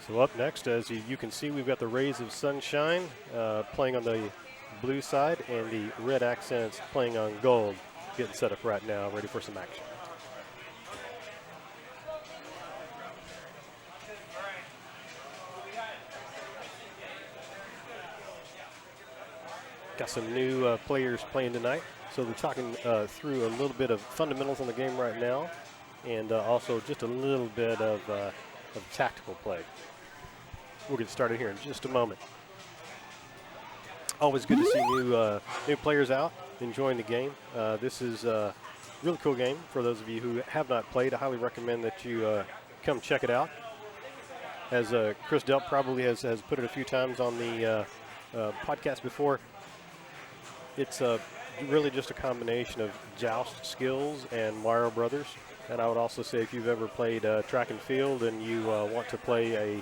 So up next, as you can see, we've got the Rays of Sunshine playing on the blue side and the Red Accents playing on gold. Getting set up right now, ready for some action. Got some new players playing tonight. So they're talking through a little bit of fundamentals on the game right now, and also just a little bit of tactical play. We'll get started here in just a moment. Always good to see new players out enjoying the game. This is a really cool game for those of you who have not played. I highly recommend that you come check it out. As Chris Delp probably has put it a few times on the podcast before, it's really just a combination of joust skills and Mario Brothers. And I would also say if you've ever played track and field and you want to play a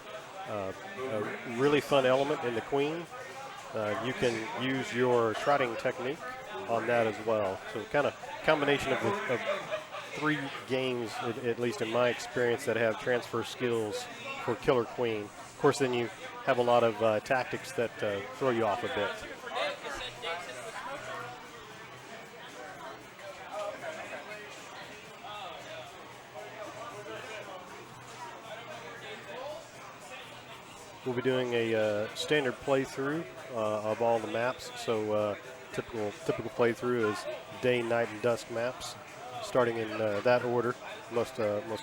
really fun element in the Queen, you can use your trotting technique on that as well. So kind of combination of three games, at least in my experience, that have transfer skills for Killer Queen. Of course, then you have a lot of tactics that throw you off a bit. We'll be doing a standard playthrough of all the maps. So typical playthrough is day, night, and dusk maps, starting in that order, most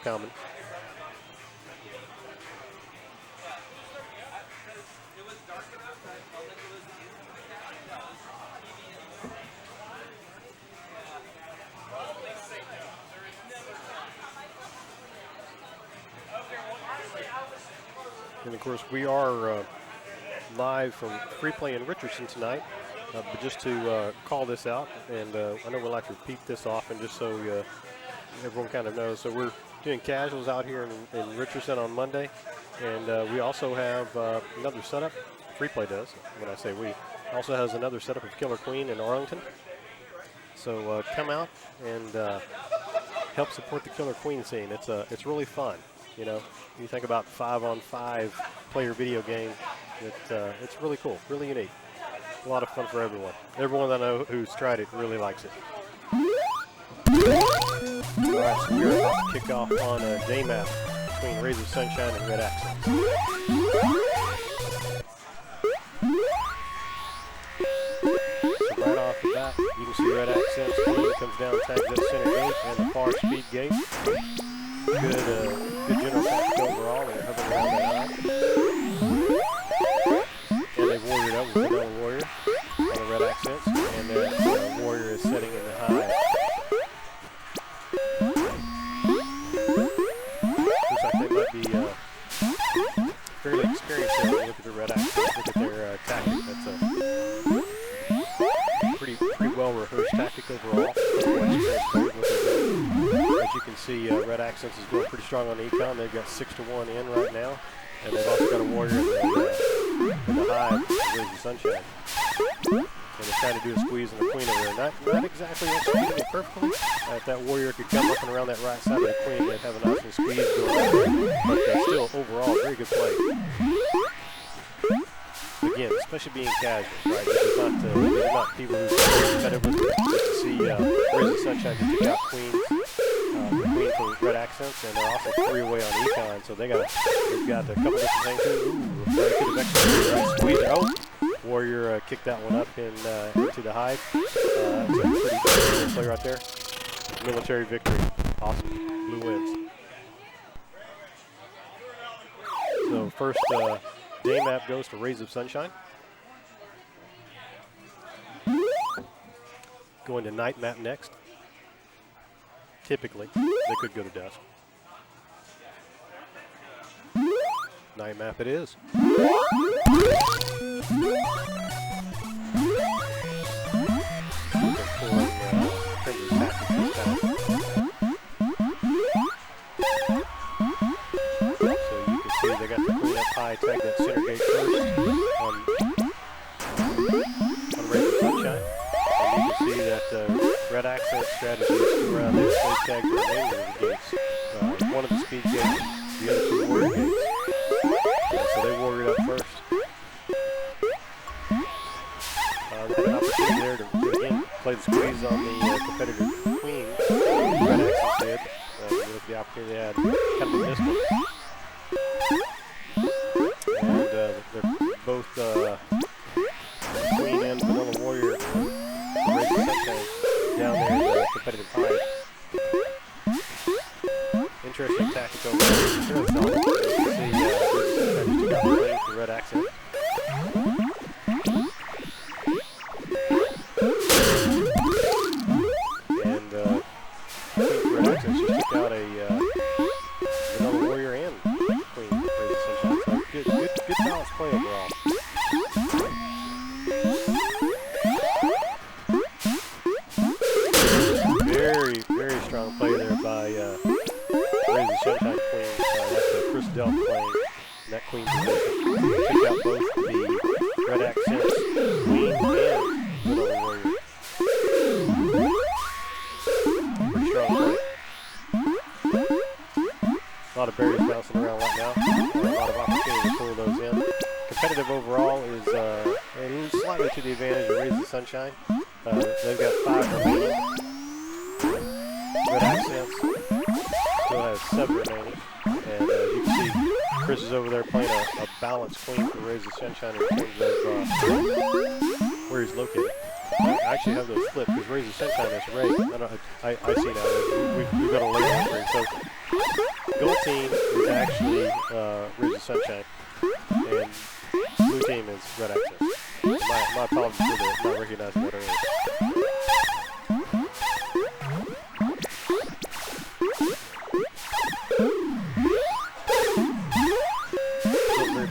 common. And of course, we are live from Free Play in Richardson tonight. But just to call this out, and I know we'll like to repeat this often just so everyone kind of knows. So we're doing casuals out here in Richardson on Monday, and we also have another setup. Free Play does. When I say we, also has another setup of Killer Queen in Arlington. So come out and help support the Killer Queen scene. It's really fun. You know, you think about 5-on-5 player video game, it's really cool, really unique. A lot of fun for everyone. Everyone that I know who's tried it really likes it. All right, so we're about to kick off on a day map between Rays of Sunshine and Red Accents. So right off the bat, you can see Red Accents. Queen comes down, tags that center gate and the far speed gate. Good general tactic overall, and hovering around that eye. And they've warriored up with another warrior on the Red Accents, and that warrior is setting in the high. Looks like they might be fairly experienced there. Look at the Red Accents, look at their tactic. That's a pretty well rehearsed tactic overall. As you can see, Red Accents is going pretty strong on the econ. They've got 6-1 in right now, and they've also got a warrior in the hive, Rays of Sunshine. And they're trying to do a squeeze on the Queen over there. Not exactly executing it perfectly. If that warrior could come up and around that right side of the Queen, they'd have a nice little squeeze going on. But still, overall, very good play. Again, especially being casual, right? This is not people who cut over to see Rays of Sunshine to take out Queen for Red Accents, and they're also 3 away on econ, so they've got a couple different things. Ooh, they could have executed right squeeze. Oh, warrior kicked that one up into the hive. That's a pretty good play right there. Military victory. Awesome. Blue wins. So first day map goes to Rays of Sunshine. Going to night map next. Typically, they could go to dusk. Night map it is. They got the Queen up high, tag that center gate first on Rays of Sunshine. And you can see that Red Accent strategy is to around there, play tag the remainder of the gates. One of the speed gates, the other 2 warrior gates. So they warrior up first. They had an opportunity there to again play the squeeze on the competitor queen. Red Accents did. With the opportunity they had, kind of missed it. And they're both queen and vanilla warrior Raging Sunshine down there in the competitive high. Interesting tactic over there. You can see took out the lane for Red Accent. And Red Accent just took out a vanilla warrior and queen Raging Sunshine. So good balanced play overall. Very strong play there by Raging Sunshine Queen. That's Chris Delp playing in that queen position. Took out both the Red Accents queen and vanilla warrior. Pretty strong play. A lot of berries bouncing around right now. A lot of opportunity to pull those in. Competitive overall is slightly to the advantage of Raging Sunshine. They've got 5 remaining. Red Accents still has 7 remaining. And you can see Chris is over there playing a balanced queen for Raging Sunshine in terms of where he's located. I actually have those flipped because Raging Sunshine is Ray. I see now. We've got a late entry. So gold team is actually Raging Sunshine. And blue team is Red Accents. My apologies for not recognizing what it is.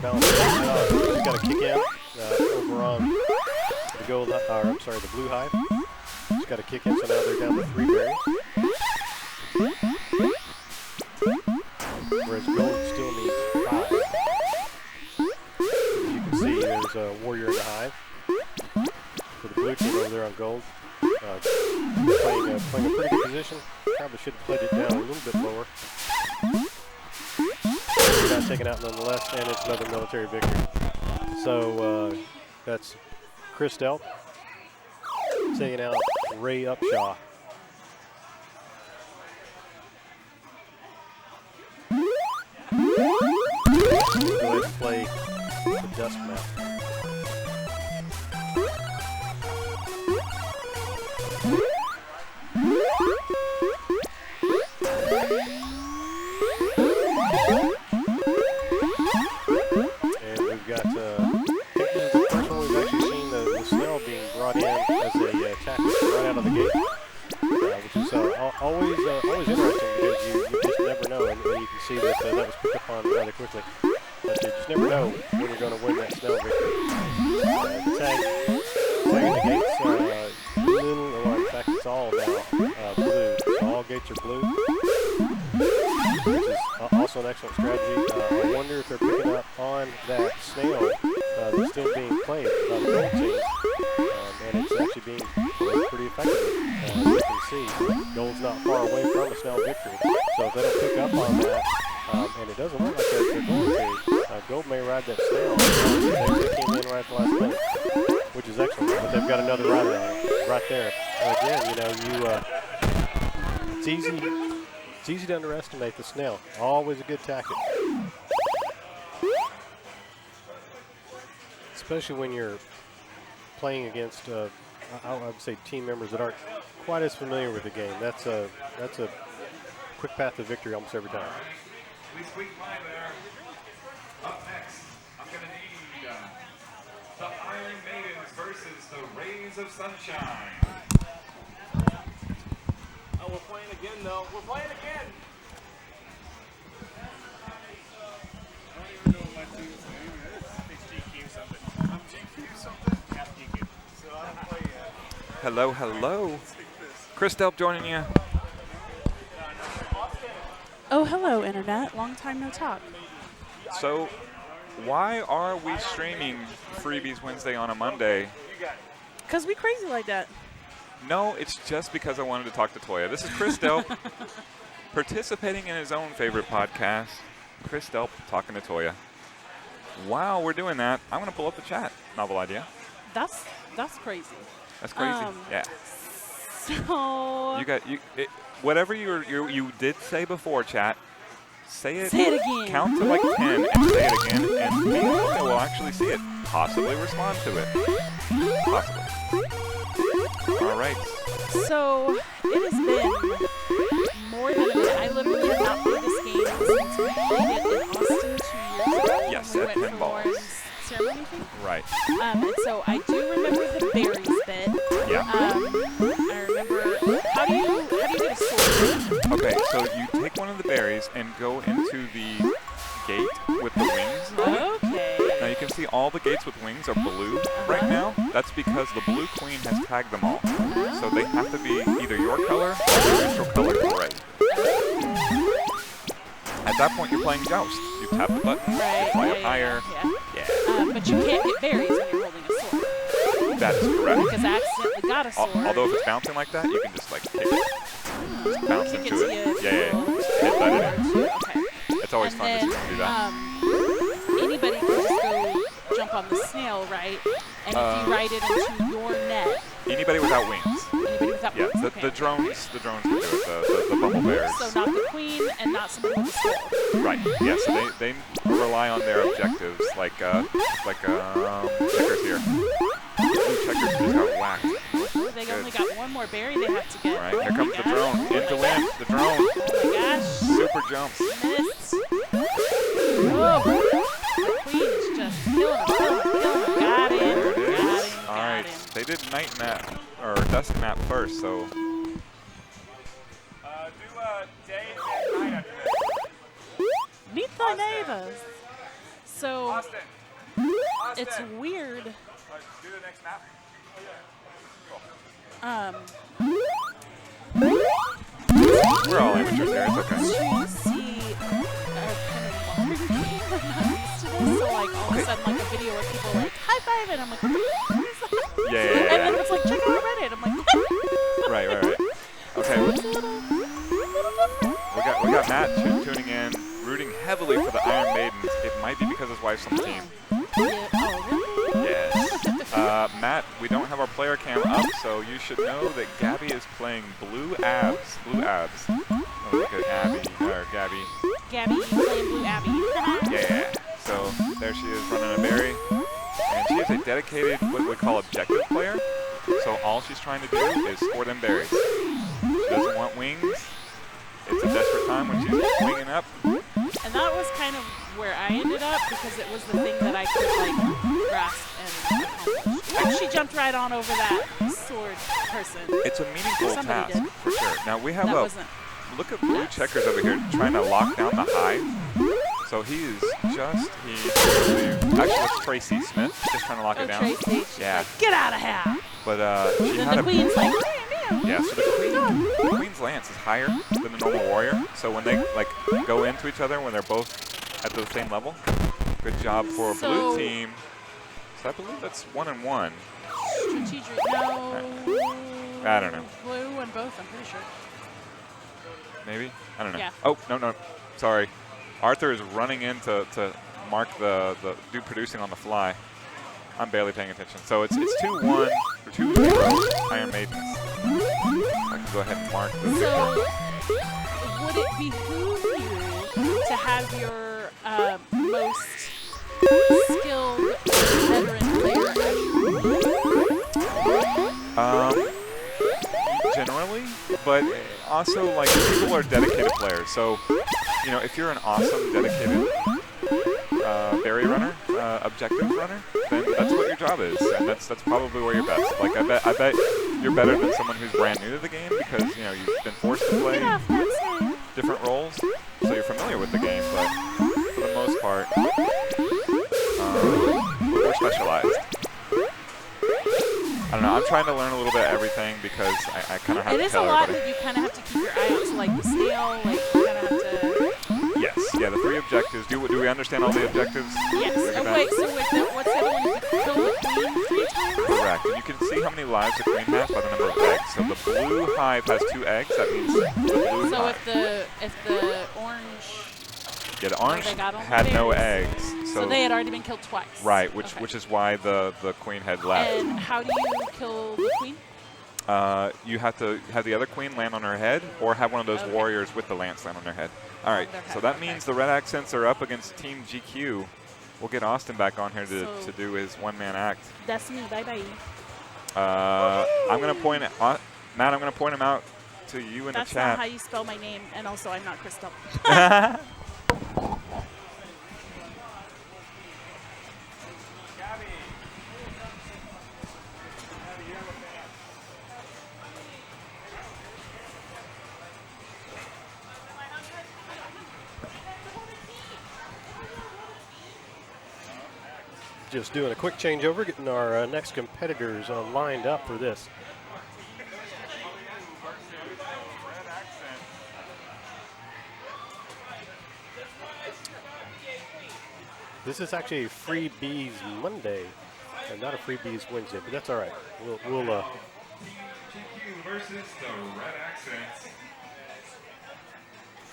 He's got a kick in over on the the blue hive. He's got a kick in, so now they're down to 3 berries. Whereas gold still needs 5. As you can see, there's a warrior in the hive. For the blue team over there on gold. Playing a pretty good position. Probably should have played it down a little bit lower. Got taken out nonetheless, and it's another military victory. So that's Chris Delp taking out Ray Upshaw. Go ahead and play the dusk map. Got, I think this is the first one we've actually seen the snail being brought in as a tactic right out of the gate, which is always interesting because you just never know, and you can see that that was picked up on rather quickly. But you just never know when you're going to win that snail victory. Tagging the gates, little, or in fact it's all now blue, so all gates are blue. Which is also an excellent strategy. I wonder if they're picking up on that snail that's still being played by the gold team, and it's actually being played pretty effectively. As you can see, gold's not far away from a snail victory. So if they don't pick up on that, and it doesn't look like they're going to, gold may ride that snail. They came in right at the last minute, which is excellent. But they've got another rider on it right there. Again, it's easy. It's easy to underestimate the snail. Always a good tactic. Especially when you're playing against, I would say, team members that aren't quite as familiar with the game. That's a quick path to victory almost every time. We squeak by there. Up next, I'm going to need the Iron Maidens versus the Rays of Sunshine. Oh, we're playing again, though. We're playing again. I don't even know what my team's name is. It's GQ something. I'm GQ something? Half GQ. So I don't play yet. Hello, hello. Chris Delp joining you. Oh, hello, Internet. Long time no talk. So, why are we streaming Freebies Wednesday on a Monday? Because we crazy like that. No, it's just because I wanted to talk to Toya. This is Chris Delp, participating in his own favorite podcast, Chris Delp talking to Toya. while we're doing that, I'm going to pull up the chat. Novel idea. That's crazy. That's crazy. Yeah. So You got whatever you did say before, chat. Say it again. Count to like 10 and say it again, and me and Luca will actually see it. Possibly respond to it. Possibly. All right. So it has been more than a minute. I literally have not played this game since we played it in Austin 2 years ago. Yes, when at we went for pinball. Lauren's ceremony thing. Right. And so I do remember the berries bit. Yeah. I remember. How do you get a sword? Okay, so you take one of the berries and go into the gate with the wings on it. Okay. Now you can see all the gates with wings are blue right now. That's because the blue queen has tagged them all. So they have to be either your color or the neutral color gray. At that point, you're playing Joust. You tap the button, you fly up higher. Yeah. But you can't get berries when you're holding a sword. That is correct. Because I accidentally got a sword. Although if it's bouncing like that, you can just like kick it. Just bounce Kick into to it. you, Yeah. Hit that in. Okay. It's always And fun then, to do that. Anybody can just go jump on the snail, right? And if you ride it into your net, Anybody without wings. anybody without Yeah, wings? the Okay. drones can do it, the bumble bears. So not the queen and not somebody with a sword. Right. Yeah. So they rely on their objectives, like checkers here. Blue checkers just got whacked. They Good. only got one more berry they have to get. All right. Here Oh comes my the gosh. drone. In to win. The drone. Oh my gosh. Super jumps. Missed. Oh. The queen is just killing him. Got him. There it is. Got him. All right. Got him. They did night map or dusk map first, so Do day and night after this. Meet the neighbors. So Austin. it's weird. Do the next map. we're all amateurs here. It's okay. To see a kind of modern game. I'm not used to this. So like all of a sudden like a video where people are like high five and I'm like, what is that? Yeah. And then it's like check out Reddit. I'm like, Right. Okay. It's a little different. We got Matt tuning in, rooting heavily for the Iron Maidens. It might be because his wife's on the team. Yeah. Oh really? Yes. Matt, we don't have our player cam up, so you should know that Gabby is playing Blue Abs. Blue Abs. Oh, look at Abby, or Gabby. Gabby playing Blue Abby. Yeah. So there she is running a berry. And she is a dedicated, what we call objective player. So all she's trying to do is score them berries. She doesn't want wings. It's a desperate time when she's winging up. And that was kind of where I ended up because it was the thing that I could like grasp and accomplish. Like she jumped right on over that sword person. It's a meaningful Somebody task, did. for sure. Now we have That a wasn't. look at Blue Checkers over here trying to lock down the hive. So he's actually it's Tracy Smith just trying to lock Oh, it down. Tracy. She's Yeah. like, get out of here. But she Then had the a queen's like, damn. yeah. So the queen's lance is higher than the normal warrior. So when they like go into each other when they're both at the same level, good job for a blue So- team. So I believe that's 1-1. Strategic. No. I don't know. Blue and both, I'm pretty sure. Maybe? I don't know. Yeah. Oh, no. Sorry. Arthur is running in to mark the do producing on the fly. I'm barely paying attention. So it's 2-1 or 2-0 Iron Maidens. I can go ahead and mark the victory. So, would it behoove you to have your most skilled veteran player actually? Generally, but also like people are dedicated players. So, you know, if you're an awesome dedicated berry runner, objective runner, then that's what your job is, and that's probably where you're best. Like I bet you're better than someone who's brand new to the game because you know you've been forced to play Get off that snail. different roles, so you're familiar with the game. But for the most part, we're specialized. I don't know. I'm trying to learn a little bit of everything because I kind of have It to is a tell lot everybody. that you kind of have to keep your eye out. So like the snail, like you kind of have to. Yes. Yeah. The 3 objectives. Do we understand all the objectives? Yes. Look at Oh that. wait. So with the, what's the other one? You have to kill the queen 3 times. Correct. And you can see how many lives the queen has by the number of eggs. So the blue hive has 2 eggs. That means the blue So hive. if the orange. Yeah, the orange they got all the had no berries. eggs, So they had already been killed twice. Right, which Okay. which is why the queen had left. And how do you kill the queen? You have to have the other queen land on her head, or have one of those Okay. warriors with the lance land on their head. All right, their so head, that okay. means the Red Accents are up against Team GQ. We'll get Austin back on here to So- do his one-man act. That's me. Bye bye. I'm going to point it, Matt, I'm going to point him out to you in That's the chat. not how you spell my name, and also I'm not Crystal. Just doing a quick changeover, getting our next competitors lined up for this. This is actually a Freebies Monday, and not a Freebies Wednesday, but that's all right. We'll GQ versus the Red Accents.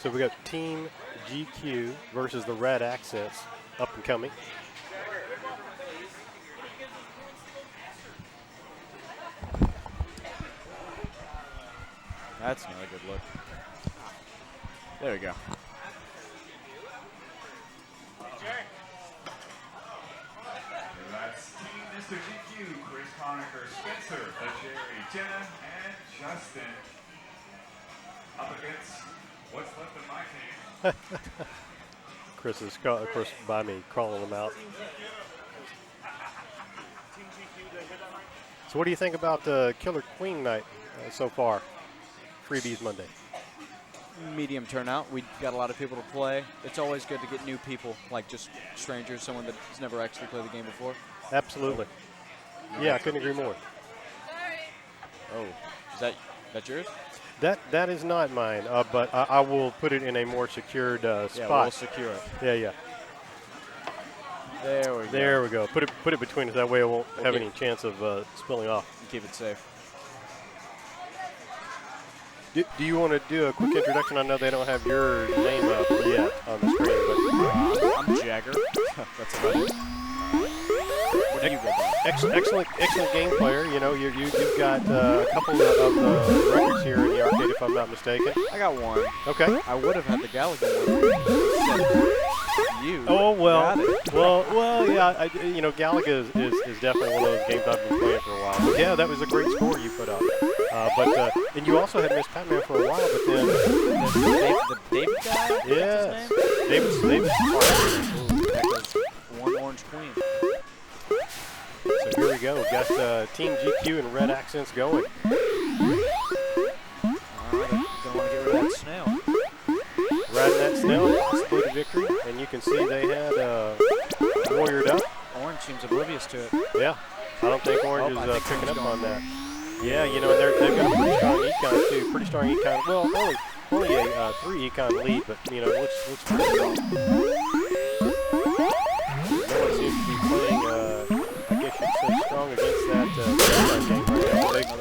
So we got Team GQ versus the Red Accents up and coming. That's not a good look. There we go. That's Team Mr. GQ, Chris Conacher, Spencer, Jerry, Jenna, and Justin. Up against what's left of my team. Chris is, of course, by me calling them out. So what do you think about the Killer Queen night so far? Freebies Monday. Medium turnout. We got a lot of people to play. It's always good to get new people, like just strangers, someone that's never actually played the game before. Absolutely. Yeah, I couldn't agree more. Oh, is that yours? That is not mine, but I will put it in a more secured Yeah, spot. we'll secure it. Yeah. There we go. There we go. Put it between us. That way it won't have Okay. any chance of spilling off. Keep it safe. Do you want to do a quick introduction? I know they don't have your name up yet on the screen, but I'm Jagger. That's about it. What do you go by? excellent game player. You know, you've got a couple of the records here in the arcade, if I'm not mistaken. I got one. Okay. I would have had the Gallagher one. Except you. Oh well, got it. well, yeah. Galaga is definitely one of those games I've been playing for a while. But yeah, that was a great score you put up. And you also had Miss Pac-Man for a while, but then The David guy? yeah, What's his name? David's That goes one orange queen. So here we go. We've got Team GQ and Red Accents going. All right, gonna want to get rid of that snail. Riding that snail, possibly the victory, and you can see they had warriored up. Orange seems oblivious to it. Yeah, I don't think Orange Oh, I is think picking up Orange on going that. Yeah, and they've got a pretty strong econ too. Pretty strong econ. Well, only a 3 econ lead, but looks pretty strong. No one seems to be playing, I guess you'd say, strong against that game right now.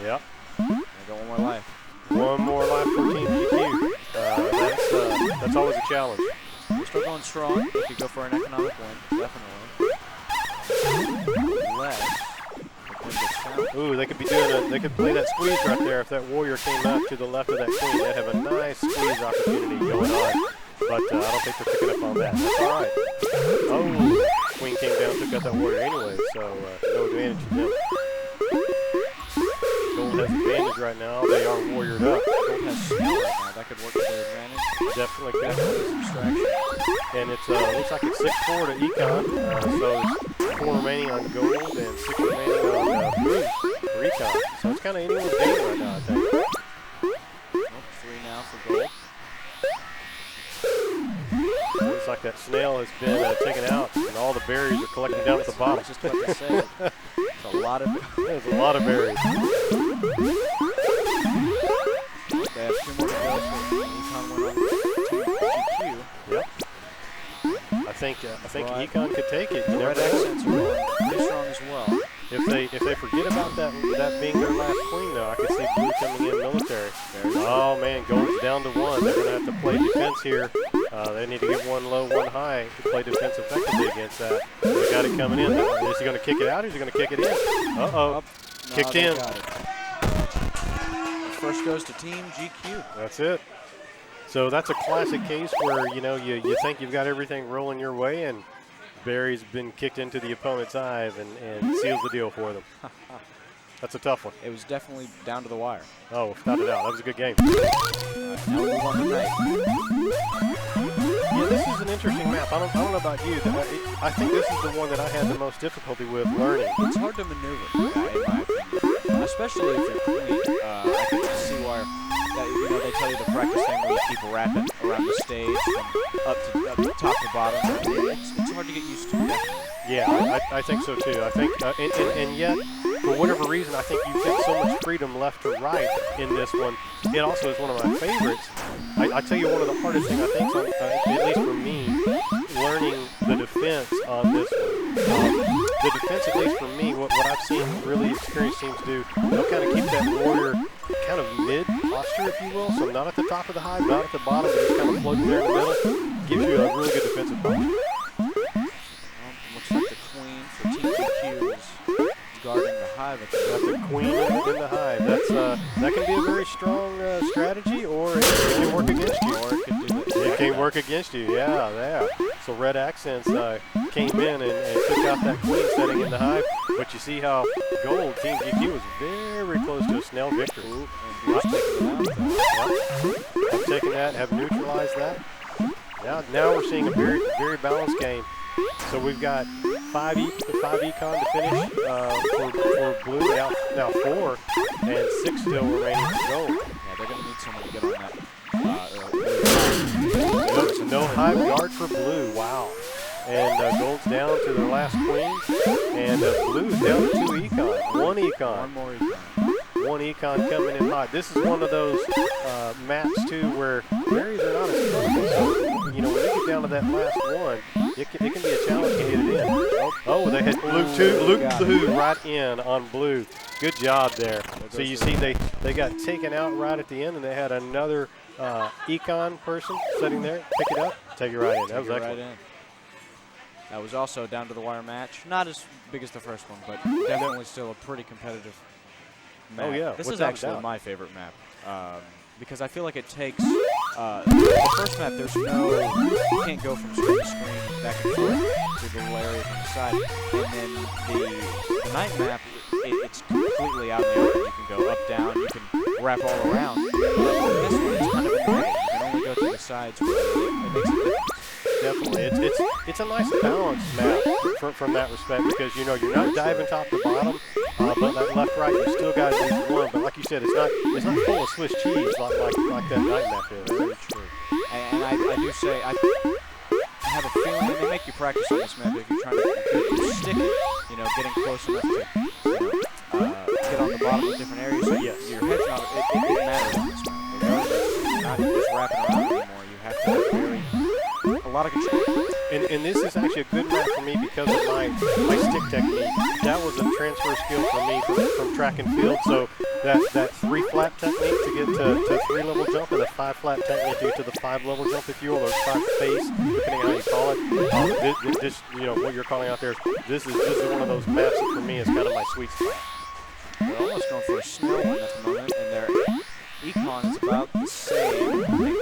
Yep. I got one more life. One more life for Team GQ. That's always a challenge. We're still going strong. We could go for an economic win, definitely. Unless the queen gets found. Ooh, they could play that squeeze right there if that warrior came up to the left of that queen. They'd have a nice squeeze opportunity going on. But I don't think they're picking up on that. That's all right. Oh, queen came down, took out that warrior anyway, so no advantage for them. Gold has advantage right now. They are warriored up. Gold has skill right now. That could work to their advantage. Definitely could. Definitely subtraction. And it's looks like it's 6-4 to econ. So it's 4 remaining on gold and 6 remaining on blue for econ. So it's kind of anyone's game right now, I think. Oh, 3 now for gold. Looks like that snail has been taken out, and all the berries are collecting down at the bottom. Just about to say, it's a lot of it. There's a lot of berries. They have 2 more to go for econ win on GQ. Yep. I think Right. econ could take it. You The never red know. accents are going pretty strong as well. If if they forget about that being their last queen, though, I could see blue coming in military. Oh man, gold's down to 1. They're going to have to play defense here. They need to get 1 low, 1 high to play defense effectively against that. They got it coming in. Is he going to kick it out or is he going to kick it in? Uh-oh. Kicked they in. got it. First goes to Team GQ. That's it. So that's a classic case where, you think you've got everything rolling your way, and Barry's been kicked into the opponent's eyes and seals the deal for them. That's a tough one. It was definitely down to the wire. Oh, without a doubt. That was a good game. Now we move on to night. Yeah, this is an interesting map. I don't know about you. I think this is the one that I had the most difficulty with learning. It's hard to maneuver, in my opinion. Especially if you're clean. I can see why they tell you the practice thing where you keep wrapping around the stage from up top to bottom. It's hard to get used to, definitely. Yeah, I think so too. I think, and yet, for whatever reason, I think you get so much freedom left to right in this one. It also is one of my favorites. I tell you, one of the hardest things I think, at least for me, learning the defense on this one. The defense, at least for me, what I've seen really experienced teams do, they'll kind of keep that warrior kind of mid posture, if you will. So not at the top of the hive, not at the bottom, but just kind of floating there in the middle. Gives you a really good defensive posture. Looks like the queen for Team GQ is guarding the hive. Got the queen in the hive. That can be a very strong strategy, or it can work against you. Or it could do it. It can work against you, yeah. So Red Accents came in and took out that queen setting in the hive. But you see how Gold, Team GQ, was very close to a Snell victory. And Blue's taking it out. Have taken that, have neutralized that. Now we're seeing a very, very balanced game. So we've got 5 econ to finish for Blue, now 4, and 6 still remaining for Gold. Yeah, they're going to need someone to get on that. No hive guard for Blue, wow. And Gold's down to their last queen, and Blue's down to 2 econ, 1 econ. One more econ. 1 econ coming in hot. This is one of those maps, too, where berries are not as critical. So, when they get down to that last one, it can be a challenge to get it in. Oh, they had Luke Blue right in on Blue. Good job there. So you see they got taken out right at the end, and they had another econ person sitting there. Pick it up, take it right in. That was excellent. Right in. That was also a down-to-the-wire match. Not as big as the first one, but definitely still a pretty competitive map. Oh, yeah. This Without is a actually doubt. my favorite map because I feel like it takes the first map, you can't go from screen to screen back and forth to the little areas on the side. And then the night map, it's completely out in the open. You can go up, down, you can wrap all around. This one is kind of a middle. You can only go to the sides where it makes a difference. Definitely, it's a nice balanced map from that respect, because you're not diving top to bottom, but that left right you still got at least one. But like you said, it's not full of Swiss cheese like that night map is. Very true. And I do say I have a feeling, and they make you practice on this map if you're trying to stick it, getting close enough to get on the bottom of different areas. So Yes. your head's not it matters on this map. You're not just wrapping around anymore. You have to have a lot of control. And this is actually a good map for me because of my stick technique. That was a transfer skill for me from track and field. So that 3 flat technique to get to 3 level jump, and a 5 flat technique to get to the 5 level jump, if you will, or 5 face, depending on how you call it. This what you're calling out there. This is one of those maps that for me is kind of my sweet spot. They're almost going for a Snell one at the moment, and their econ is about the same. I think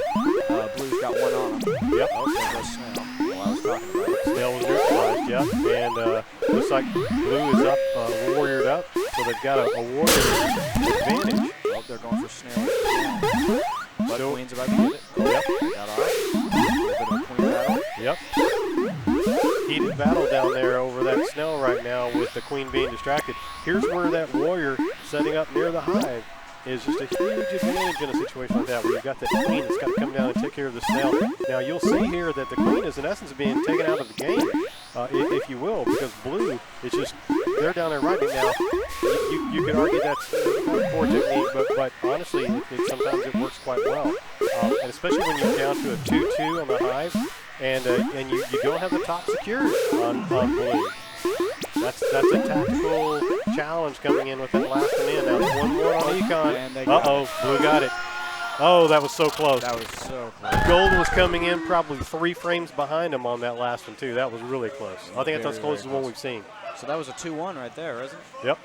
Blue's got one on them. Yep. Oh, there goes Snell. Well, I was talking about it. Snell was neutralized, yep. And looks like Blue is up, warriored up, so they've got a warrior advantage. Oh, they're going for Snell again. But So- Queen's about to get it. Oh, Yep. got off. A little bit of a Queen battle. Yep. Heated battle down there over that Snell right now with the Queen being distracted. Here's where that warrior setting up near the hive is just a huge advantage in a situation like that, where you've got that Queen that's got to come down and take care of the Snell. Now you'll see here that the Queen is in essence being taken out of the game, if you will, because Blue is just, they're down there right now. You could argue that's a poor technique, but honestly, sometimes it works quite well. And especially when you're down to a 2-2 on the hive, and you don't have the top secured on Blue. That's a tactical challenge coming in with that last one in. Now 1-1 on Econ. And they got Uh-oh, Blue got it. Oh, that was so close. That was so close. Gold was coming in probably 3 frames behind him on that last one, too. That was really close. I think that's as close as one we've seen. So that was a 2-1 right there, isn't it? Yep.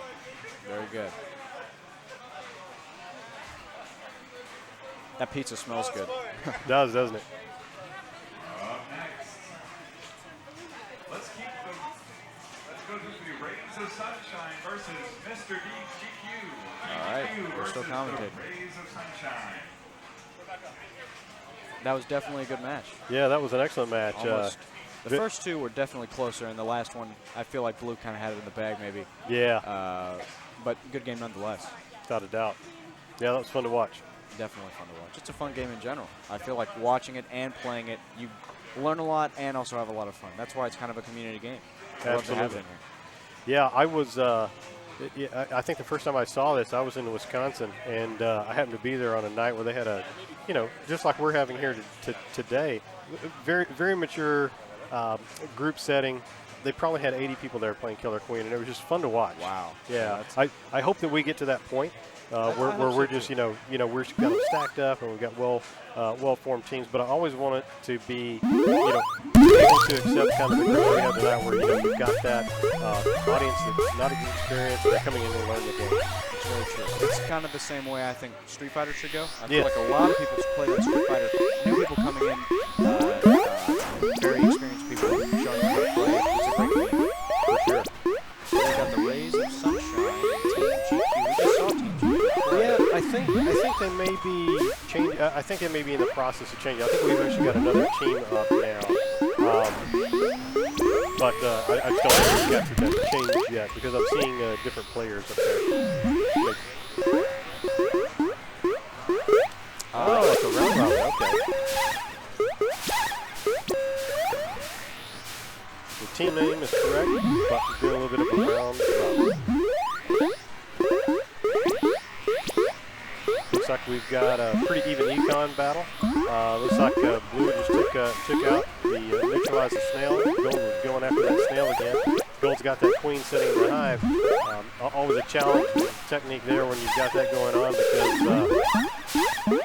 Very good. That pizza smells good. Does, doesn't it? Up next. Let's go to the Rays of Sunshine versus Mr. DGQ. All right, DGQ we're still versus commentating. the Rays of Sunshine. That was definitely a good match. Yeah, that was an excellent match. Almost. The vi- first two were definitely closer, and the last one, I feel like Blue kind of had it in the bag maybe. Yeah, But good game nonetheless. without a doubt. Yeah, that was fun to watch. Definitely fun to watch. It's a fun game in general. I feel like watching it and playing it, you learn a lot and also have a lot of fun. That's why it's kind of a community game. I love to have it in here. Yeah, I was. I think the first time I saw this, I was in Wisconsin, and I happened to be there on a night where they had a, just like we're having here today, very very mature group setting. They probably had 80 people there playing Killer Queen, and it was just fun to watch. Wow. Yeah, I hope that we get to that point where we're just we're got them stacked up and we've got well-formed teams. But I always want it to be able to accept kind of the group we have tonight, where you've got that audience that's not as experienced, they're coming in to learn the game. It's very true. It's kind of the same way I think Street Fighter should go. I feel Yes. like a lot of people play that Street Fighter. New people coming in, very experienced people showing them how to play. It's a great game. For sure. So we got the Rays of Sunshine, Team GQ. We just saw Team GQ. Yeah, I think they may be change. I think they may be in the process of changing. I think we've actually got another team up now, but I just don't think we've got to that change yet because I'm seeing different players up there. Oh, it's a round robin. Okay. The team name is correct, but we're doing a little bit of a round robin. Looks like we've got a pretty even econ battle. Looks like Blue just took out the neutralized the snail. Gold was going after that snail again. Gold's got that queen sitting in the hive. Always a challenge technique there when you've got that going on because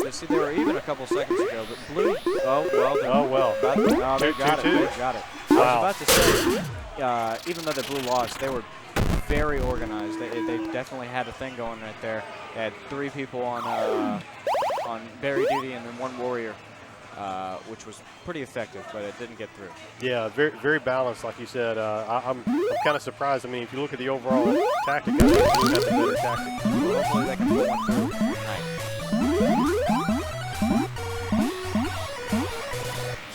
You see, they were even a couple seconds ago, but Blue. Oh well. They got it. 2-2. They got it. Wow. I was about to say, even though the Blue lost, they were very organized. They definitely had a thing going right there. They had 3 people on berry duty and then 1 warrior, which was pretty effective, but it didn't get through. yeah, very very balanced, like you said. I'm kind of surprised. I mean, if you look at the overall tactic, I think Blue has a better tactic. Well, hopefully they can pull one through tonight.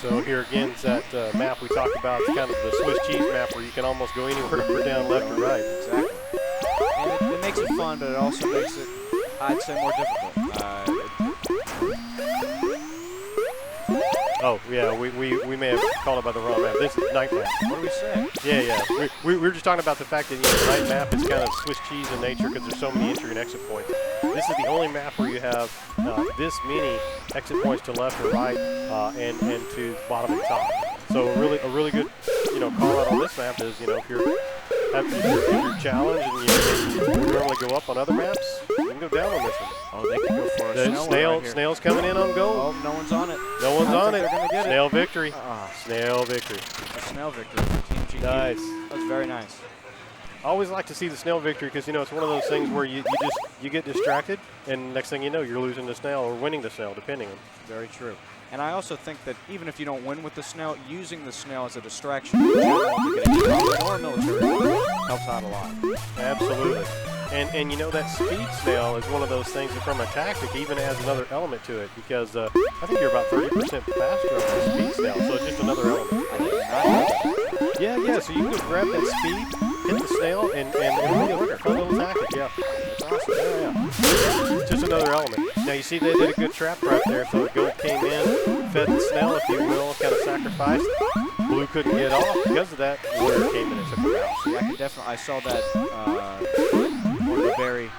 So here again is that map we talked about. It's kind of the Swiss cheese map where you can almost go anywhere up or down, left or right. Exactly. And it makes it fun, but it also makes it, I'd say, more difficult. Oh, yeah, we may have called it by the wrong map. This is night map. What do we say? Yeah. We were just talking about the fact that the night map is kind of Swiss cheese in nature because there's so many entry and exit points. This is the only map where you have this many exit points to left or right and to bottom and top. So a really good call out on this map is if you're challenged and you normally go up on other maps, you can go down on this one. Oh, they can go for a The snail right here. snail's coming in on gold. Oh, no one's on it. No one's I on think it. they're gonna get it. Snail victory. Snail victory. A snail victory for Team GQ. Nice. That was very nice. I always like to see the snail victory because it's one of those things where you get distracted and next thing you know you're losing the snail or winning the snail depending on. Very true. And I also think that even if you don't win with the snail, using the snail as a distraction in general to get a combat or a military helps out a lot. Absolutely. And that speed snail is one of those things that from a tactic even adds another element to it because I think you're about 30% faster on the speed snail, so it's just another element. I did not know that. Yeah, so you can go grab that speed, hit the snail, and it'll be a fun little tactic, yeah. That's awesome. Yeah. It's just another element. Now you see they did a good trap right there, so the gold came in, fed the snail, if you will, kind of sacrificed. Blue couldn't get off because of that. Warrior came in and took him out. See, I could definitely, I saw that one of the berry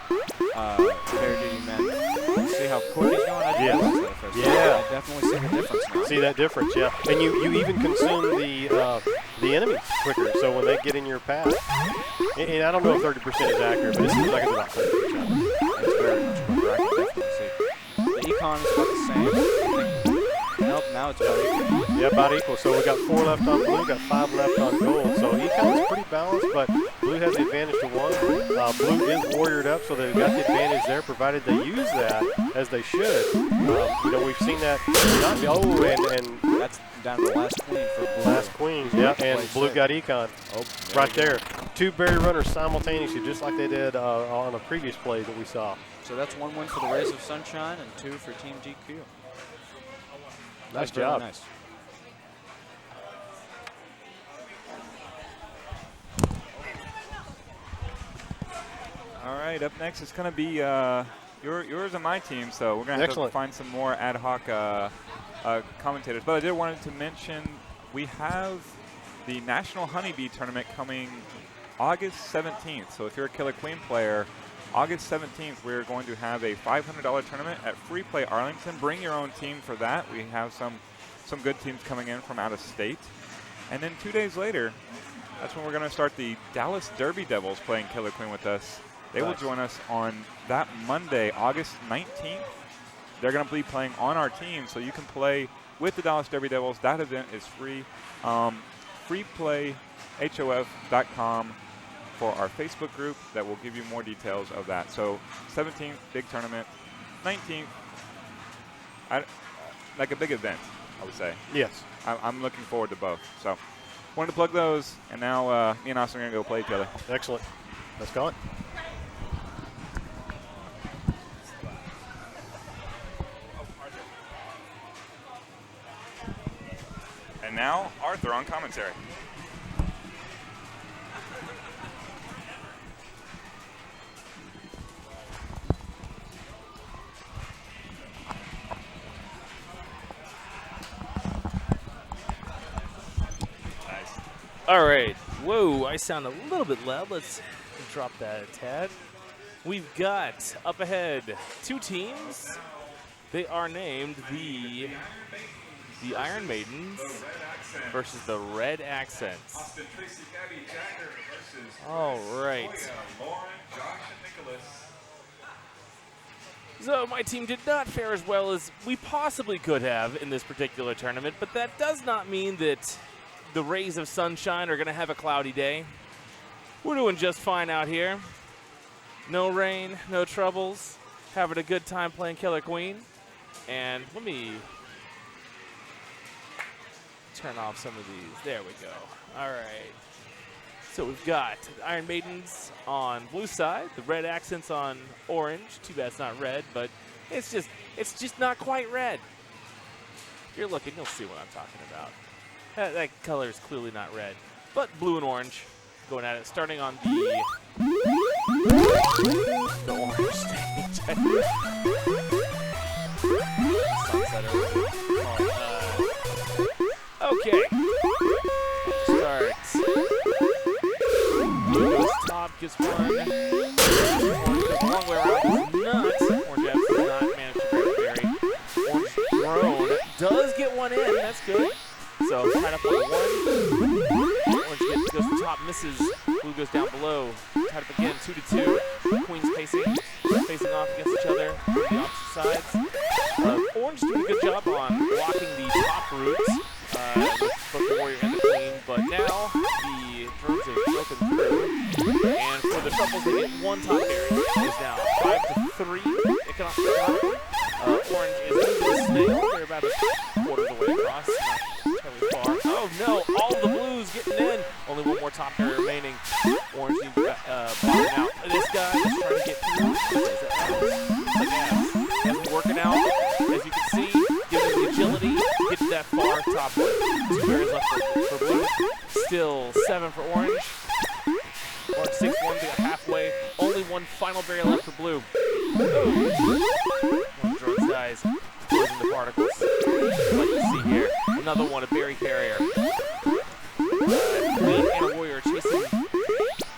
duty men. See how quick he's going? I didn't Yeah. realize that at first. Yeah. I definitely see the difference now. See that difference, yeah. And you even consume the the enemy quicker. So when they get in your path, and I don't know if 30% is accurate, but it seems like it's about 30%. It's very much quicker. I can definitely see. The econ is about the same. I think, nope, now it's about equal. Yeah, about equal. So we got 4 left on blue, got 5 left on gold. So econ's pretty balanced, but blue has the advantage to 1. Blue is warriored up, so they've got the advantage there, provided they use that as they should. You know, we've seen that. And That's down to the last queen for blue. last queen, yeah, and blue got econ. Oh, Right there. 2 berry runners simultaneously, just like they did on a previous play that we saw. So that's 1 win for the Rays of Sunshine and 2 for Team GQ. Nice That's very job. Nice. All right, up next is going to be yours and my team, so we're going to have to find some more ad hoc commentators. But I did wanted to mention we have the National Honeybee Tournament coming August 17th. So if you're a Killer Queen player, August 17th, we're going to have a $500 tournament at Free Play Arlington. Bring your own team for that. We have some good teams coming in from out of state. And then 2 days later, that's when we're going to start the Dallas Derby Devils playing Killer Queen with us. They will join us on that Monday, August 19th. They're going to be playing on our team, so you can play with the Dallas Derby Devils. That event is free. freeplayhof.com for our Facebook group that will give you more details of that. So 17th, big tournament. 19th, like a big event, I would say. Yes. I'm looking forward to both. So wanted to plug those, and now me and Austin are going to go play each other. Excellent. Let's go. And now, Arthur on commentary. All right. Whoa, I sound a little bit loud. Let's drop that a tad. We've got up ahead 2 teams. They are named the Iron Maidens versus the Red Accents. All right. So my team did not fare as well as we possibly could have in this particular tournament, but that does not mean that the Rays of Sunshine are going to have a cloudy day. We're doing just fine out here. No rain, no troubles. Having a good time playing Killer Queen. And let me turn off some of these. There we go. All right. So we've got the Iron Maidens on blue side, the Red Accents on orange. Too bad it's not red, but it's just not quite red. If you're looking, you'll see what I'm talking about. That color is clearly not red, but blue and orange going at it, starting on the orange stage. Okay. Start. Blue goes top, gets one. Orange goes a long way around, does not. Orange does not manage to grab a berry. Orange drone does get one in, that's good. So tied up on 1. Orange goes to top, misses. Blue goes down below. Tied up again, 2-2. Queens facing off against each other from the opposite sides. Orange doing a good job on blocking the top roots with both the warrior and the queen, but now the drones have broken through. And for the truffles, they get 1 top berry. It is now 5-3. Economic. Orange is into the snail. They're about a quarter of the way across. Not terribly far. Oh no, all the blues getting in. Only 1 more top berry remaining. Orange needs to bottom out. This guy is trying to get through. Hasn't working out. As you can see, giving the agility to get to that far top one. 2 berries left for blue. Still 7 for orange. Orange 6-1, they got halfway. Only 1 final berry left for blue. Oh. One drones dies. Closing the particles. Like you see here. Another one, a berry carrier. Queen and a warrior chasing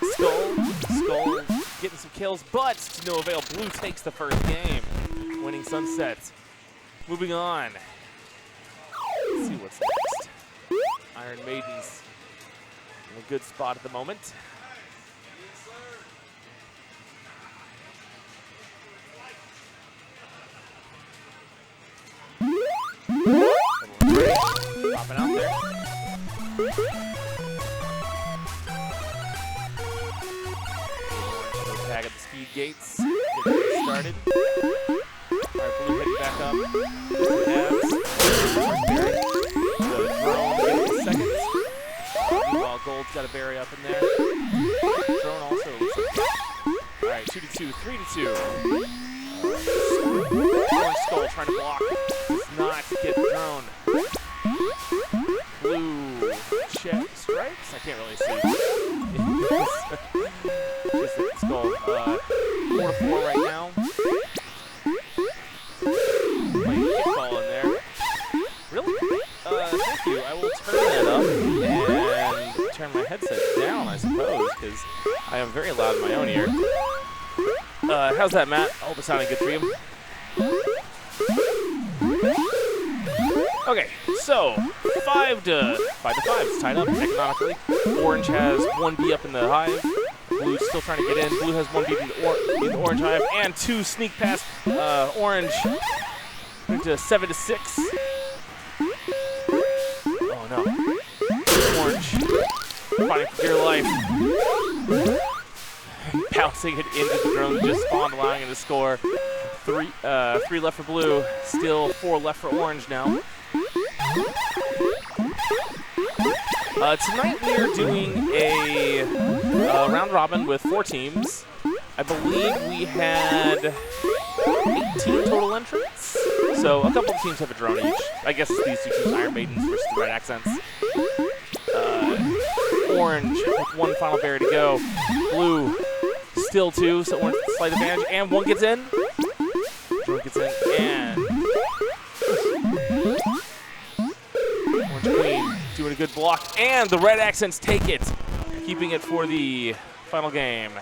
Skull. Skull getting some kills, but to no avail. Blue takes the first game. Winning Sunset. Moving on. Let's see what's next. Iron Maidens In a good spot at the moment. Popping out there. Tag at the speed gates. Get started. Alright, Blue heading back up. Abs. The drone getting seconds. Meanwhile, Gold's got a berry up in there. Drone also looks like. Alright, 2-2, 3-2. Orange Skull trying to block. Does not get the drone. Blue check strikes. I can't really see. Just a Skull. 4-4 right now. Playing kickball in there. Really? Thank you. I will turn that up and turn my headset down, I suppose, because I am very loud in my own ear. How's that, Matt? I hope it's sounding good for you. Okay, so 5-5. It's tied up economically. Orange has 1B up in the hive. Blue's still trying to get in. Blue has 1B in the orange hive and 2 sneak past orange into 7-6. Oh no! Orange fighting for dear life. Bouncing it into the drone, just spawned, allowing it to score. 3 left for Blue. Still 4 left for Orange now. Tonight we are doing a round robin with 4 teams. I believe we had 18 total entrants. So a couple of teams have a drone each. I guess it's these 2 teams, Iron Maidens versus the Red Accents. Orange with 1 final berry to go. Blue still 2, so Orange slight advantage, and 1 gets in. Drone gets in, and Orange Queen doing a good block, and the Red Accents take it, keeping it for the final game.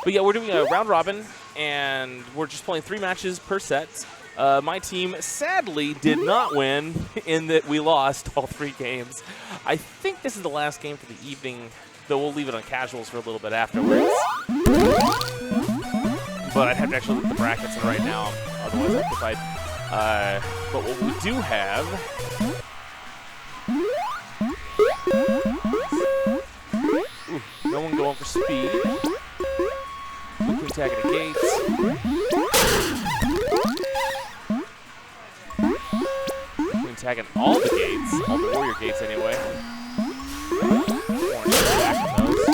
But yeah, we're doing a round robin, and we're just playing 3 matches per set. My team sadly did not win in that we lost all 3 games. I think this is the last game for the evening, though we'll leave it on casuals for a little bit afterwards. But I'd have to actually look at the brackets right now, otherwise occupied. But what we do have no one going for speed. Quickly tagging the gates. Quickly tagging all the gates, all the warrior gates anyway. Orange back on those.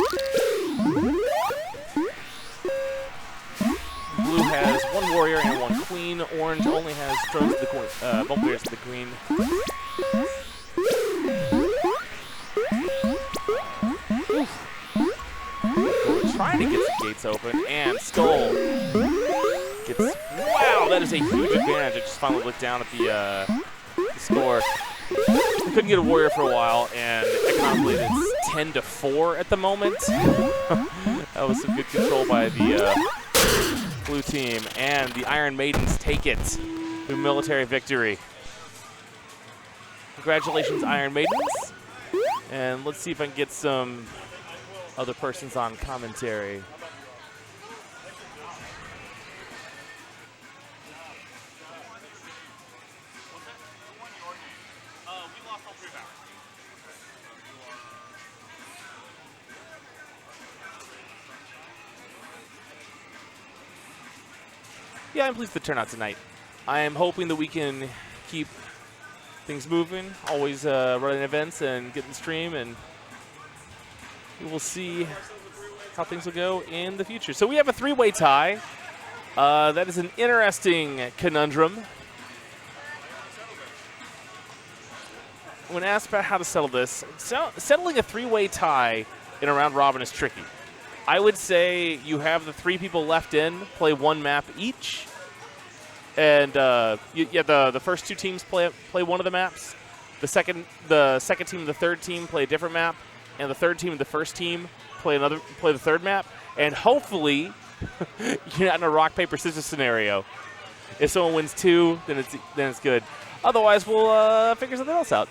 Blue has 1 warrior and 1 queen. Orange only has drones to the queen, bumblebears to the queen. Trying to get some gates open, and Skull gets. Wow, that is a huge advantage. I just finally looked down at the score. I couldn't get a warrior for a while, and economically it's 10-4 at the moment. That was some good control by the Blue team, and the Iron Maidens take it through military victory. Congratulations, Iron Maidens. And let's see if I can get some other persons on commentary. Yeah, I'm pleased with the turnout tonight. I am hoping that we can keep things moving, always running events and getting the stream, and we will see how things will go in the future. So we have a 3-way tie. That is an interesting conundrum. When asked about how to settle this, settling a 3-way tie in a round robin is tricky. I would say you have the 3 people left in play 1 map each, and the first 2 teams play one of the maps. The second team and the third team play a different map, and the third team and the first team play the 3rd map. And hopefully, you're not in a rock paper scissors scenario. If someone wins 2, then it's good. Otherwise, we'll figure something else out.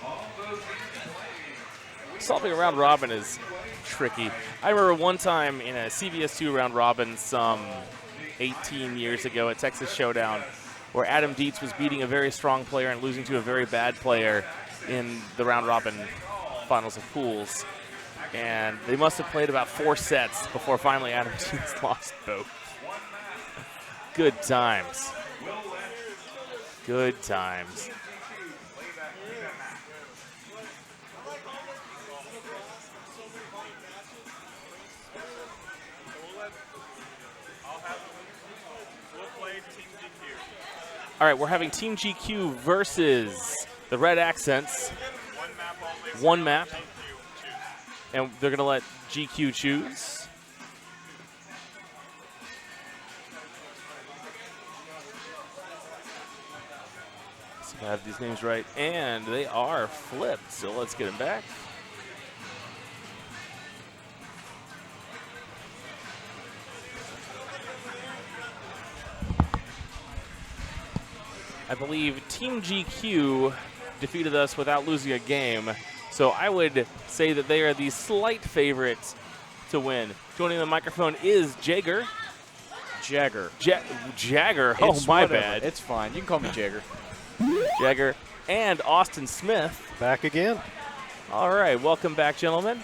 All solving a round robin is tricky. I remember one time in a CVS2 round robin some 18 years ago at Texas Showdown where Adam Dietz was beating a very strong player and losing to a very bad player in the round robin finals of pools. And they must have played about 4 sets before finally Adam Dietz lost both. Good times. Good times. All right, we're having Team GQ versus the Red Accents. One map. And they're going to let GQ choose. See if I have these names right. And they are flipped, so let's get them back. I believe Team GQ defeated us without losing a game, so I would say that they are the slight favorites to win. Joining the microphone is Jagger. Jagger. Jagger. Oh, It's my whatever. bad. It's fine. You can call me Jagger. Jagger and Austin Smith. Back again. All right, welcome back, gentlemen.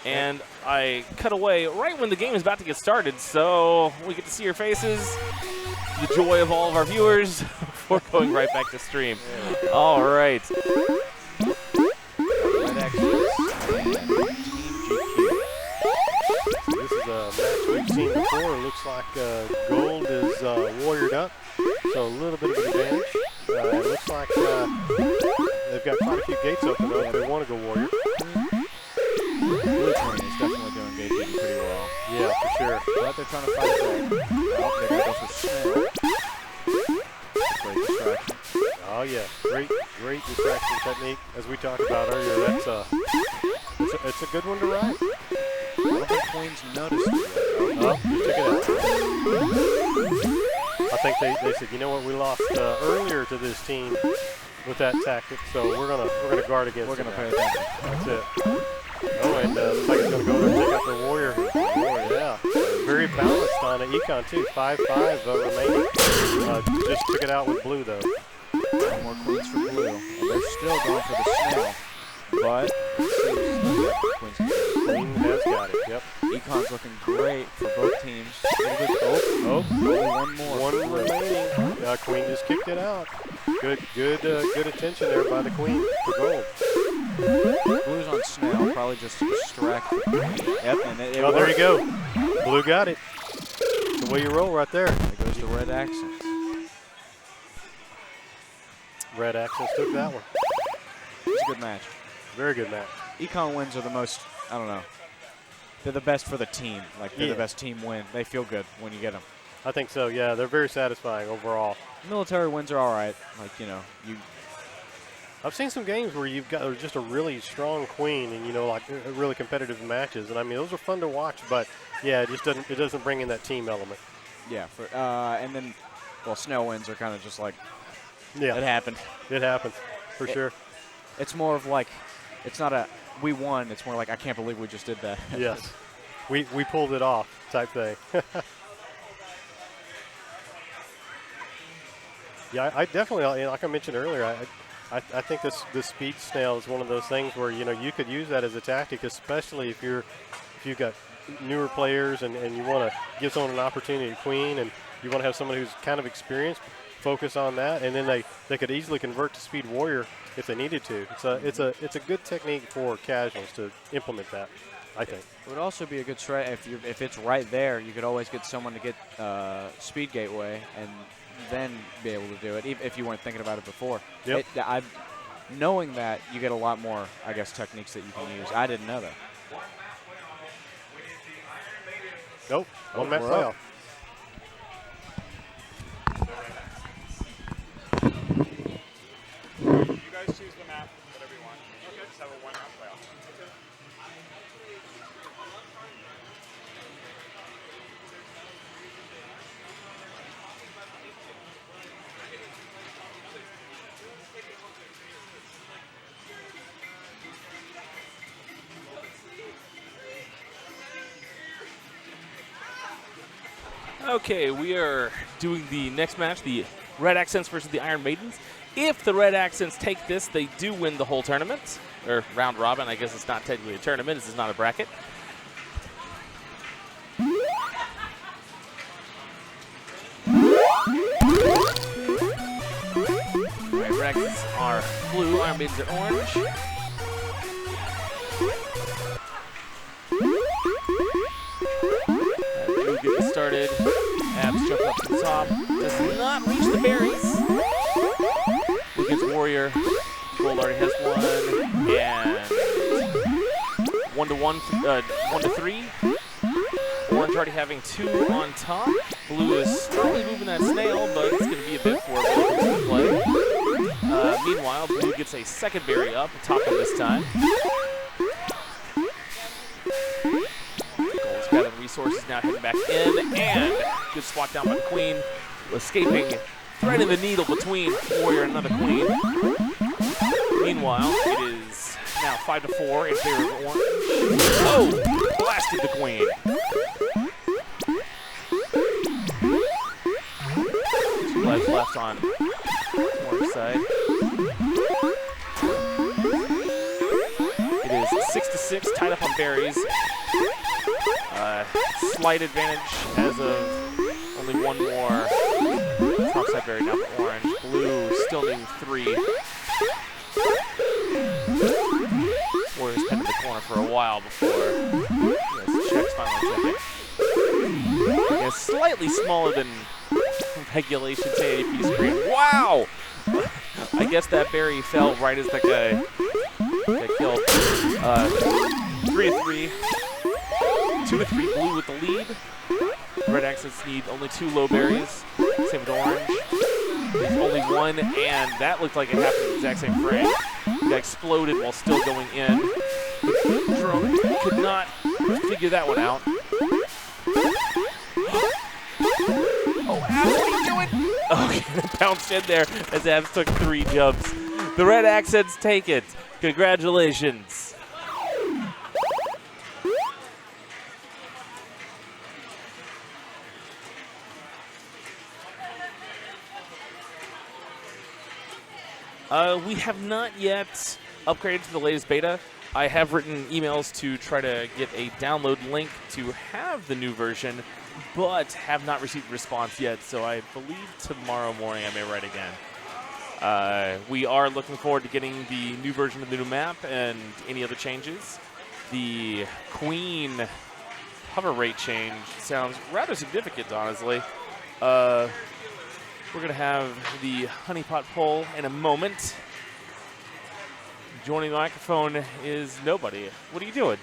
And I cut away right when the game is about to get started, so we get to see your faces, the joy of all of our viewers, before going right back to stream. All right. Red Accents and Team GQ. This is a match we've seen before. It looks like gold is warriored up, so a little bit of an advantage. It looks like they've got quite a few gates open up. They want to go warrior. Blue Queen is definitely doing gate digging pretty well. Yeah, for sure. But they're trying to fight it back. Oh, they're going to go for Snail. Great distraction. Oh yeah, great distraction technique. As we talked about earlier, that's it's a good one to ride. I don't think Queen's noticed it yet. Oh, check it out. I think they said, you know what, we lost earlier to this team with that tactic, so we're gonna guard against. We're going to pay it. attention. That's it. Oh, and looks like it's gonna go there and take out the warrior. Yeah, very balanced on it. Econ too, 5-5 remaining. Just took it out with blue though. One more Queens for blue. And they're still going for the Snail. But it seems like Queen's going to Queen has got it. Yep. Econ's looking great for both teams. Only one more. One remaining. Queen just kicked it out. Good attention there by the Queen for gold. Blue's on Snail, probably just to distract the Queen. Yep, and it Oh, there you worked. go. Blue got it. The way you roll right there. There goes the Red Accents. Red Accents took that one. It's a good match. Very good match. Econ wins are the most, I don't know, they're the best for the team. Like, they're Yeah. the best team win. They feel good when you get them. I think so, yeah. They're very satisfying overall. Military wins are all right. Like, you know, I've seen some games where you've got just a really strong queen and, you know, like really competitive matches. And, I mean, those are fun to watch. But, yeah, it doesn't bring in that team element. yeah. And then, well, Snail wins are kind of just like, Yeah, it happened. it happens for sure. It's more of like, it's not a, we won. It's more like, I can't believe we just did that. Yes. We pulled it off type thing. Yeah, I definitely, you know, like I mentioned earlier, I think this speed snail is one of those things where, you know, you could use that as a tactic, especially if you've got newer players and you want to give someone an opportunity to queen and you want to have someone who's kind of experienced, focus on that, and then they could easily convert to speed warrior if they needed to. It's a good technique for casuals to implement that, I think. It would also be a good strat if it's right there. You could always get someone to get speed gateway and then be able to do it, even if you weren't thinking about it before. Yep. Knowing that, you get a lot more, I guess, techniques that you can use. I didn't know that. Nope, one match we're playoff. up. You guys choose the map, whatever you want. Okay. Just have a one-map playoff. Okay. Okay, we are doing the next match, the Red Accents versus the Iron Maidens. If the Red Accents take this, they do win the whole tournament, or round robin. I guess it's not technically a tournament. This is not a bracket. Red Accents are blue, Iron Maidens are orange. Blue getting started. Abs jump up to the top. Does not reach the berries. Blue gets Warrior. Gold already has one. And 1 to 3. Orange already having 2 on top. Blue is slowly moving that snail, but it's going to be a bit for Blue to play. Meanwhile, Blue gets a second berry up, top him this time. Gold's gathering resources, now heading back in, and good swat down by the Queen, escaping, threading the needle between Warrior and another Queen. Meanwhile, it is now 5 to 4 in favor of Orange. Oh, blasted the Queen. 2 lives left on Orange side. It is 6 to 6, tied up on berries. Slight advantage as of only one more topside berry now for Orange. Blue still needing 3. Warriors pinned in the corner for a while before checks finally took it. It's slightly smaller than regulation 1080p screen. Wow! I guess that berry fell right as that guy got killed. 3 to 3. 2 to 3 Blue with the lead. Red Accents need only 2 low berries. Same with Orange. There's only 1, and that looked like it happened in the exact same frame. It got exploded while still going in. The drone could not figure that one out. Oh, Abs, what are you doing? Okay, bounced in there as Abs took 3 jumps. The Red Accents take it. Congratulations. We have not yet upgraded to the latest beta. I have written emails to try to get a download link to have the new version, but have not received a response yet, so I believe tomorrow morning I may write again. We are looking forward to getting the new version of the new map and any other changes. The Queen hover rate change sounds rather significant, honestly. We're going to have the honeypot poll in a moment. Joining the microphone is nobody. What are you doing?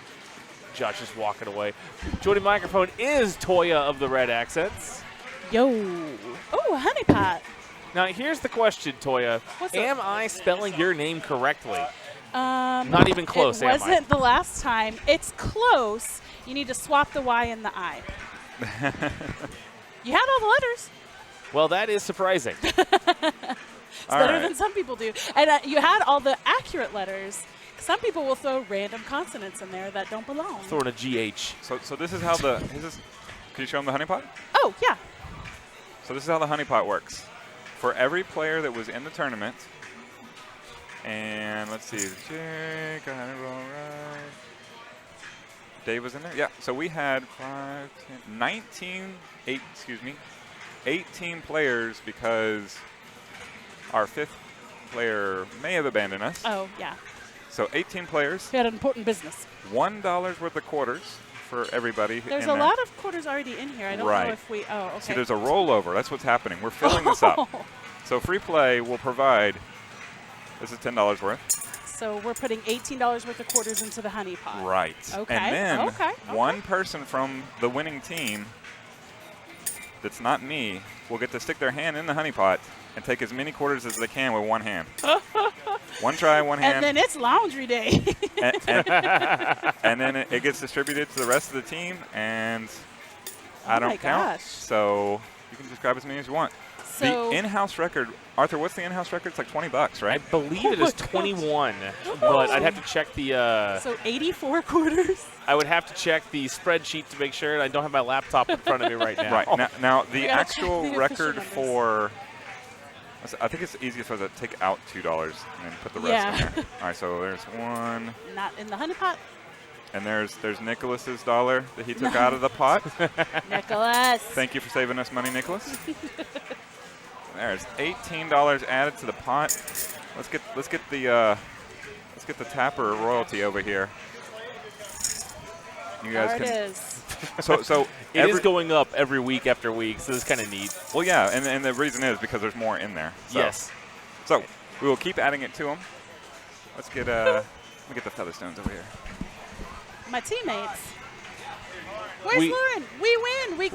Josh is walking away. Joining the microphone is Toya of the Red Accents. Yo. Oh, honeypot. Now, here's the question, Toya. What's am up? I spelling your name correctly? Not even close, it am I? wasn't the last time. It's close. You need to swap the Y and the I. You had all the letters. Well, that is surprising. It's better than some people do. And you had all the accurate letters. Some people will throw random consonants in there that don't belong. Throwing a GH. So this is how the can you show them the honeypot? Oh, yeah. So this is how the honeypot works. For every player that was in the tournament, and let's see, Jake, got it all right. Dave was in there? Yeah. So we had 18 players because our 5th player may have abandoned us. Oh, yeah. So 18 players. We had an important business. $1 worth of quarters for everybody. There's in a there. lot of quarters already in here. I don't know if we. Oh, okay. See, there's a rollover. That's what's happening. We're filling this up. So free play will provide. This is $10 worth. So we're putting $18 worth of quarters into the honey pot. Right. Okay. And then Okay. one person from the winning team that's not me will get to stick their hand in the honey pot and take as many quarters as they can with one hand. One try, one hand. And then it's laundry day. and then it gets distributed to the rest of the team, and I don't count. Gosh. So you can just grab as many as you want. So The in-house record, Arthur, what's the in-house record? It's like $20, I right? believe it is 21, but I'd have to check the. so 84 quarters. I would have to check the spreadsheet to make sure. I don't have my laptop in front of me right now. Right. Now the gotta check actual the official record numbers. for, I think it's easiest for us to take out $2 and then put the rest Yeah. in there. All right, so there's one, Not in the honey pot. and there's Nicholas's dollar that he took out of the pot. Nicholas. Thank you for saving us money, Nicholas. There's $18 added to the pot. Let's get the tapper royalty over here. You guys There it can. is. So It is going up every week after week, so it's kind of neat. Well, yeah, and the reason is because there's more in there. So. Yes. So we will keep adding it to them. Let's get let me get the Featherstones over here. My teammates. Where's We- Lauren? We win.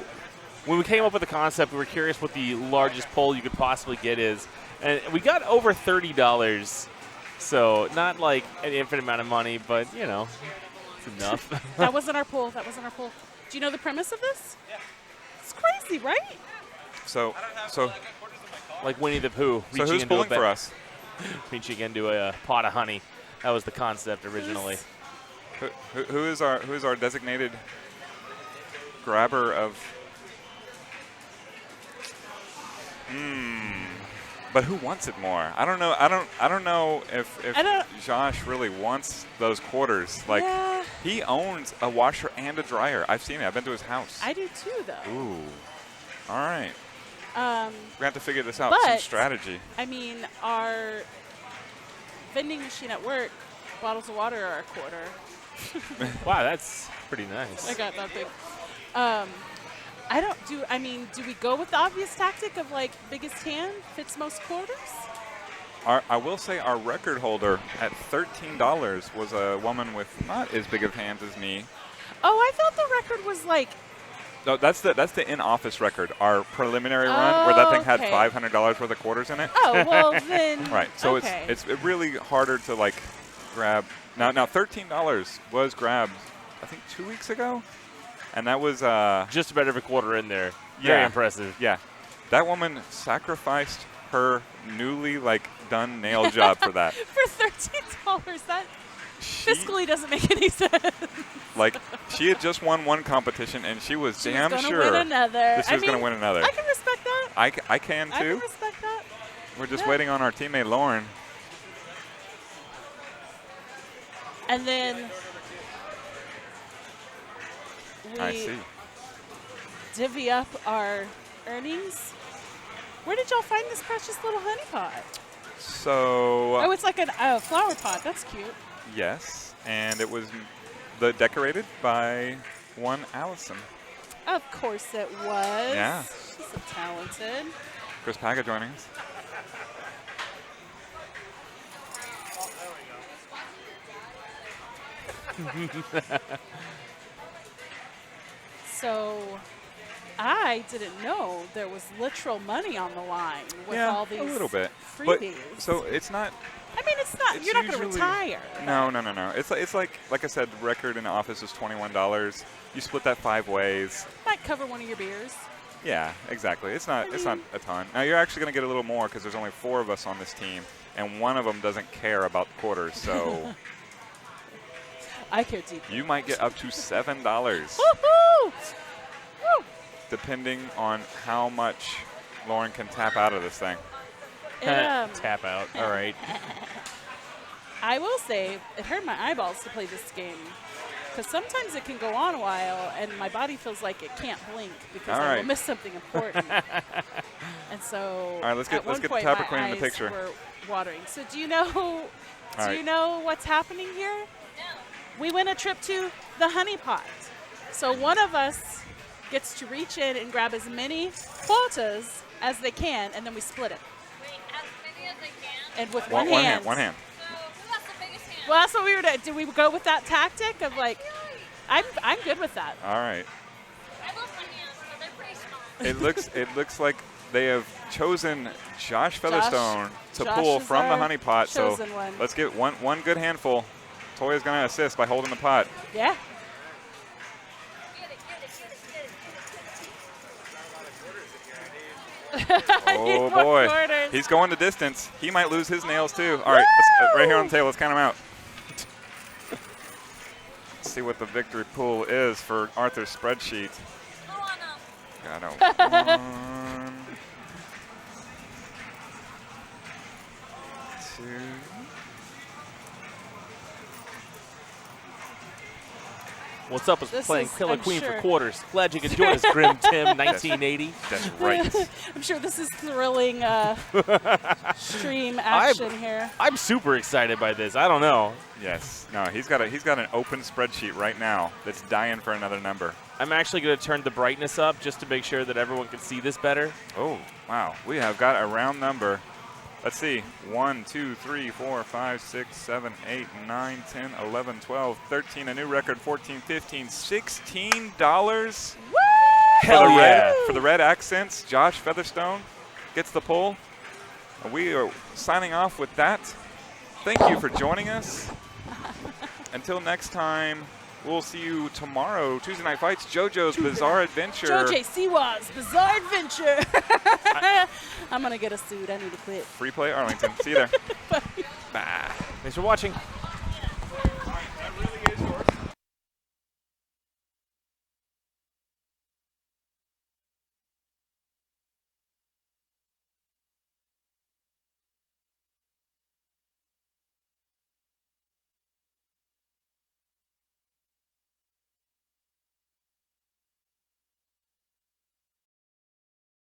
When we came up with the concept, we were curious what the largest poll you could possibly get is, and we got over $30. So not like an infinite amount of money, but you know, it's enough. That wasn't our poll. That wasn't our poll. Do you know the premise of this? It's crazy, right? So Like Winnie the Pooh. who's into pulling a for us? Reaching into a pot of honey. That was the concept originally. Who is our designated grabber of? But who wants it more? I don't know. I don't know if I don't- Josh really wants those quarters. Like Yeah. he owns a washer and a dryer. I've seen it. I've been to his house. I do too, though. Ooh. All right. Um, We have to figure this out. Some But- strategy. I mean, our vending machine at work, bottles of water are a quarter. Wow, that's pretty nice. I got nothing. Do we go with the obvious tactic of like biggest hand fits most quarters? I will say our record holder at $13 was a woman with not as big of hands as me. Oh, I thought the record was like, No, that's the in-office record. Our preliminary run, where that thing had Okay. $500 worth of quarters in it. oh, well then. Right. So okay. it's really harder to like grab. Now $13 was grabbed, I think 2 weeks ago, and that was Just about every quarter in there. Very Yeah. impressive. yeah. That woman sacrificed her newly done nail job for that. For $13, that She, fiscally doesn't make any sense. she had just won one competition, and she was She damn was gonna sure win another. that she was going to win another. I can respect that. I can I too. can respect that. We're just Yeah. waiting on our teammate Lauren. And then I we see. divvy up our earnings. Where did y'all find this precious little honey pot? So Oh, it's like a flower pot. That's cute. yes, and it was decorated by one Allison. Of course it was. Yeah. She's so talented. Chris Paga joining us. So I didn't know there was literal money on the line with Yeah, all these a little bit. freebies. But so it's not. I mean, it's not. It's You're not going to usually- retire. No. It's like I said, the record in the office is $21. You split that 5 ways. Might cover one of your beers. Yeah, exactly. It's not a ton. Now you're actually going to get a little more because there's only 4 of us on this team, and one of them doesn't care about the quarters. So I care deeply. you might get up to $7, Woohoo! Woo! depending on how much Lauren can tap out of this thing. Tap out. All right. I will say it hurt my eyeballs to play this game because sometimes it can go on a while and my body feels like it can't blink because All I will right. miss something important. And so All right, let's get at one the point Tapper my Queen in the eyes picture. were watering. So do you know right. you know what's happening here? We win a trip to the honey pot. So one of us gets to reach in and grab as many quotas as they can, and then we split it. Wait, as many as I can? And with One hand. One hand. So who has the biggest hand? Well, that's what we were doing. Did we go with that tactic of like, I'm good with that. All right. I love my hands, but they're pretty small. It looks like they have chosen Josh Featherstone to Josh pull is from the our honey pot. So chosen one. let's get one good handful. Toya's going to assist by holding the pot. Yeah. Get it, get it, get it, get it, get it. Oh, More boy. quarters. He's going the distance. He might lose his nails, too. All right, right here on the table. Let's count him out. Let's see what the victory pool is for Arthur's spreadsheet. Got a 1, 2. What's up is This playing is, Killer I'm Queen for sure- quarters. Glad you could join us, Grim Tim, 1980. That's right. I'm sure this is thrilling stream action here. I'm super excited by this. I don't know. Yes. No, he's got an open spreadsheet right now that's dying for another number. I'm actually going to turn the brightness up just to make sure that everyone can see this better. Oh, wow. We have got a round number. Let's see. 1, 2, 3, 4, 5, 6, 7, 8, 9, 10, 11, 12, 13, a new record, 14, 15, $16. For the red accents, Josh Featherstone gets the pull. And we are signing off with that. Thank you for joining us. Until next time, we'll see you tomorrow. Tuesday Night Fights, JoJo's Bizarre Adventure. JoJo Siwa's Bizarre Adventure. I'm going to get a suit. I need to quit. Free Play Arlington. See you there. Bye. Thanks for watching.